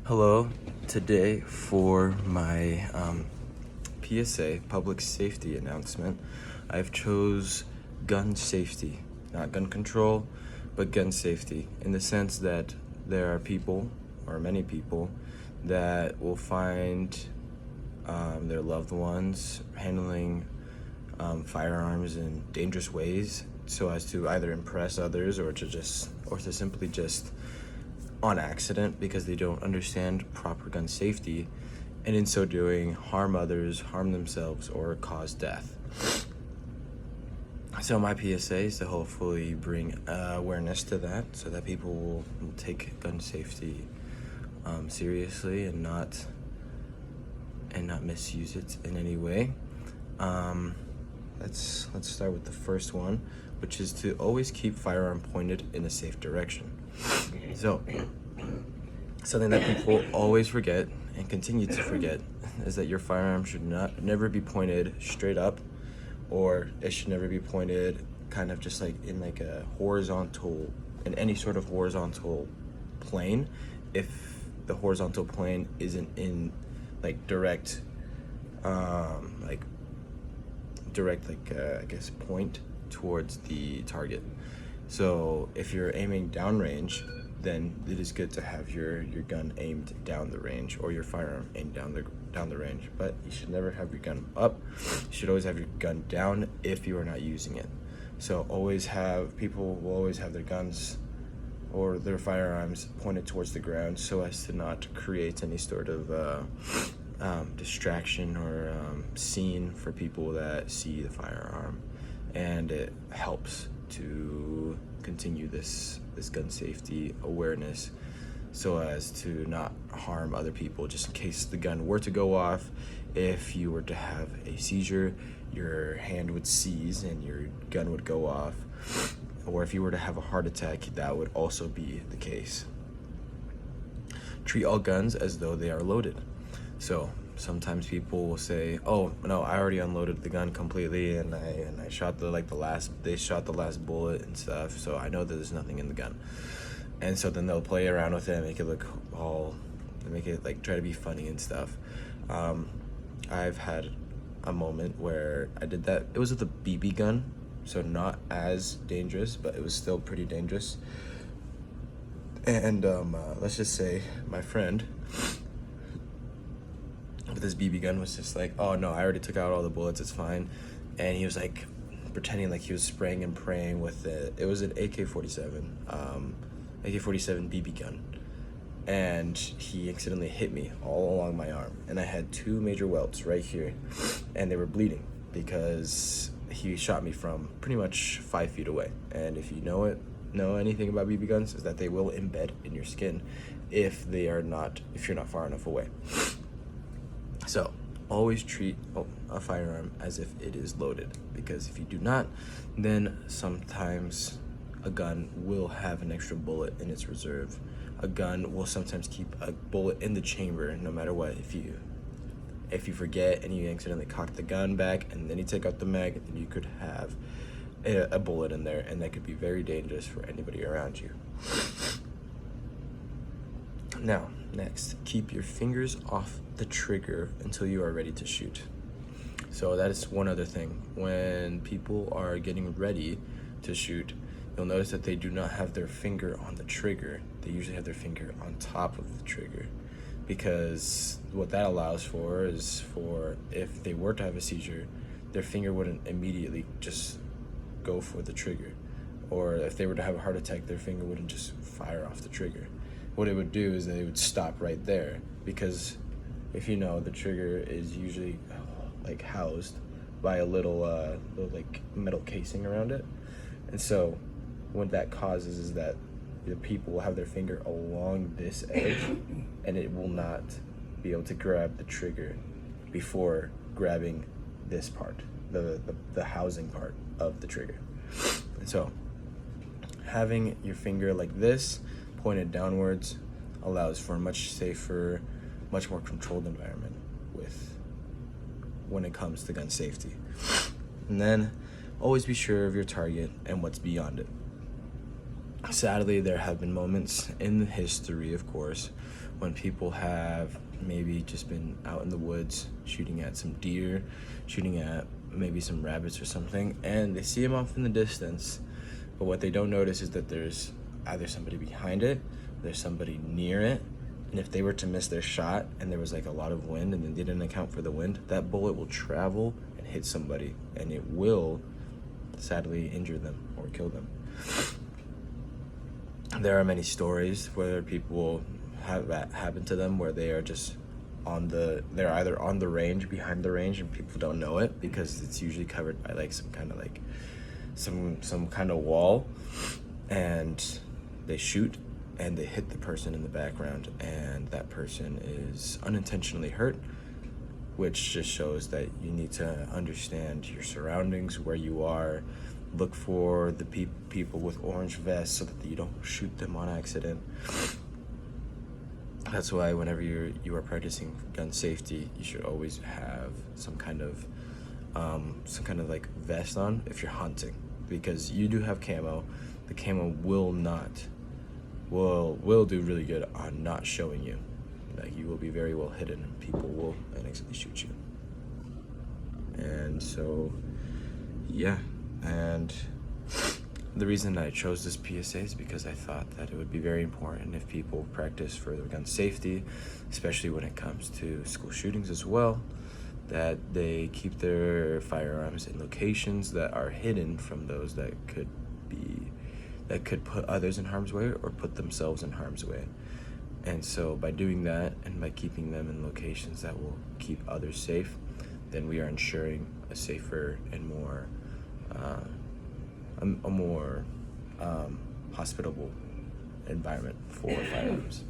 Hello, today for my PSA, public safety announcement, I've chose gun safety, not gun control, but gun safety, in the sense that there are people, or many people, that will find their loved ones handling firearms in dangerous ways so as to either impress others or to simply just on accident because they don't understand proper gun safety, and in so doing harm others, harm themselves, or cause death. So my PSA is to hopefully bring awareness to that so that people will take gun safety seriously and not misuse it in any way. Let's start with the first one, which is to always keep firearm pointed in a safe direction. So, something that people always forget and continue to forget is that your firearm should never be pointed straight up, or it should never be pointed kind of just like in like a horizontal, in any sort of horizontal plane, if the horizontal plane isn't in like direct I guess point towards the target. So if you're aiming downrange, then it is good to have your gun aimed down the range, or your firearm aimed down the range. But you should never have your gun up. You should always have your gun down if you are not using it. So people will always have their guns or their firearms pointed towards the ground so as to not create any sort of distraction or scene for people that see the firearm, and it helps to continue this gun safety awareness so as to not harm other people, just in case the gun were to go off. If you were to have a seizure, your hand would seize and your gun would go off, or if you were to have a heart attack, that would also be the case. Treat all guns as though they are loaded. So sometimes people will say, "Oh no, I already unloaded the gun completely, and I shot the last bullet and stuff, so I know that there's nothing in the gun." And so then they'll play around with it and make it like try to be funny and stuff. I've had a moment where I did that. It was with a BB gun, so not as dangerous, but it was still pretty dangerous. And let's just say my friend with this BB gun was just like, "Oh no, I already took out all the bullets, it's fine." And he was like pretending like he was spraying and praying with it. It was an AK-47 BB gun, and he accidentally hit me all along my arm, and I had 2 major welts right here, and they were bleeding because he shot me from pretty much 5 feet away. And if you know anything about BB guns, is that they will embed in your skin if you're not far enough away. So always treat a firearm as if it is loaded, because if you do not, then sometimes a gun will have an extra bullet in its reserve. A gun will sometimes keep a bullet in the chamber no matter what. If you forget and you accidentally cock the gun back and then you take out the mag, then you could have a bullet in there, and that could be very dangerous for anybody around you. Now, next, keep your fingers off the trigger until you are ready to shoot. So that is one other thing. When people are getting ready to shoot, you'll notice that they do not have their finger on the trigger. They usually have their finger on top of the trigger, because what that allows for is for if they were to have a seizure, their finger wouldn't immediately just go for the trigger. Or if they were to have a heart attack, their finger wouldn't just fire off the trigger. What it would do is they would stop right there, because if you know, the trigger is usually like housed by a little like metal casing around it. And so what that causes is that the people will have their finger along this edge, and it will not be able to grab the trigger before grabbing this part, the housing part of the trigger. And so having your finger like this pointed downwards allows for a much safer, much more controlled environment when it comes to gun safety. And then always be sure of your target and what's beyond it. Sadly, there have been moments in the history, of course, when people have maybe just been out in the woods shooting at some deer, shooting at maybe some rabbits or something, and they see them off in the distance, but what they don't notice is that there's either somebody behind it, there's somebody near it, and if they were to miss their shot and there was like a lot of wind and they didn't account for the wind, that bullet will travel and hit somebody, and it will sadly injure them or kill them. There are many stories where people have that happen to them, where they are just they're either on the range, behind the range, and people don't know it because it's usually covered by like some kind of wall, and they shoot and they hit the person in the background, and that person is unintentionally hurt, which just shows that you need to understand your surroundings, where you are. Look for the people with orange vests so that you don't shoot them on accident. That's why whenever you are practicing gun safety, you should always have some kind of like vest on if you're hunting, because you do have camo. The camo will do really good on not showing you. Like, you will be very well hidden and people will accidentally shoot you. And so, yeah. And the reason I chose this PSA is because I thought that it would be very important if people practice further gun safety, especially when it comes to school shootings as well, that they keep their firearms in locations that are hidden from those that could put others in harm's way or put themselves in harm's way. And so by doing that and by keeping them in locations that will keep others safe, then we are ensuring a safer and more a more hospitable environment for firearms.